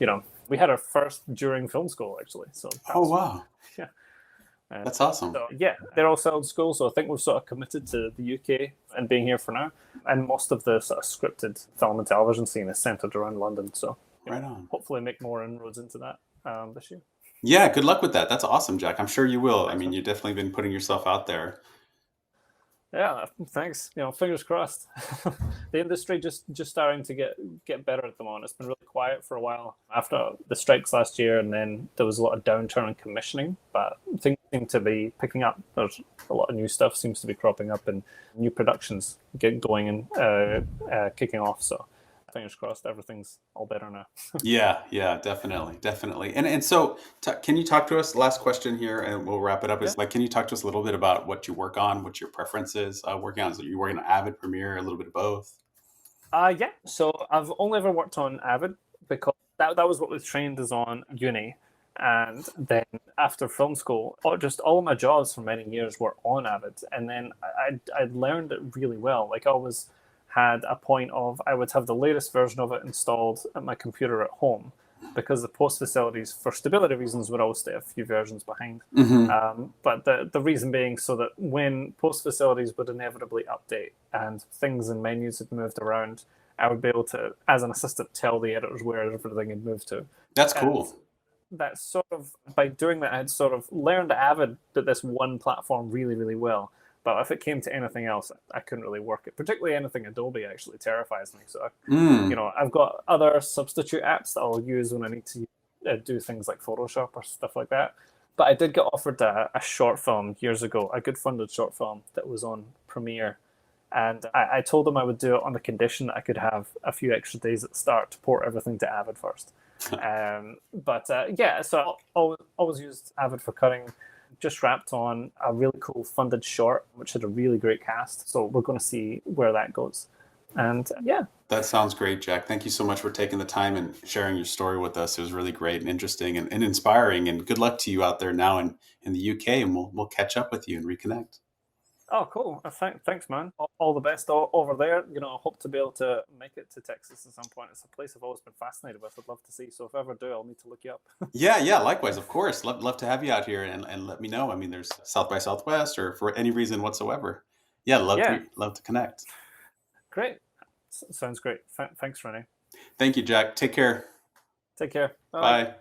S1: we had our first during film school actually. So
S2: wow,
S1: yeah,
S2: that's awesome.
S1: So yeah, they're all settled in school. So I think we've sort of committed to the UK and being here for now. And most of the sort of scripted film and television scene is centered around London. So
S2: right on.
S1: Hopefully make more inroads into that this year.
S2: Yeah, good luck with that. That's awesome, Jack. I'm sure you will. I mean, you've definitely been putting yourself out there.
S1: Yeah, thanks. Fingers crossed. The industry just starting to get better at the moment. It's been really quiet for a while after the strikes last year, and then there was a lot of downturn in commissioning, but things seem to be picking up. There's a lot of new stuff seems to be cropping up, and new productions get going and kicking off. So fingers crossed, everything's all better now.
S2: Yeah, definitely. And so, can you talk to us? Last question here, and we'll wrap it up. Is can you talk to us a little bit about what you work on, what your preference is working on? So you working on Avid, Premiere, a little bit of both?
S1: Yeah. So I've only ever worked on Avid because that was what was trained as on uni, And then after film school, just all of my jobs for many years were on Avid. And then I learned it really well. Like I always had a point of I would have the latest version of it installed at my computer at home, because the post facilities, for stability reasons, would always stay a few versions behind. But the reason being so that when post facilities would inevitably update and things and menus had moved around, I would be able to, as an assistant, tell the editors where everything had moved to.
S2: That's cool.
S1: And that sort of, by doing that, I had sort of learned Avid did this one platform really, really well. But if it came to anything else, I couldn't really work it. Particularly anything Adobe actually terrifies me. So, I've got other substitute apps that I'll use when I need to do things like Photoshop or stuff like that. But I did get offered a short film years ago, a good funded short film that was on Premiere. And I told them I would do it on the condition that I could have a few extra days at the start to port everything to Avid first. So I always used Avid for cutting. Just wrapped on a really cool funded short, which had a really great cast. So we're going to see where that goes. And
S2: That sounds great, Jack. Thank you so much for taking the time and sharing your story with us. It was really great and interesting and inspiring. And good luck to you out there now in the UK. And we'll catch up with you and reconnect.
S1: Oh, cool. Thanks, man. All the best over there. I hope to be able to make it to Texas at some point. It's a place I've always been fascinated with. I'd love to see. So if I ever do, I'll need to look you up.
S2: Yeah, likewise. Of course. Love to have you out here and let me know. I mean, there's South by Southwest or for any reason whatsoever. Yeah, love to connect.
S1: Great. Sounds great. Thanks, Rene.
S2: Thank you, Jack. Take care.
S1: Take care.
S2: Bye.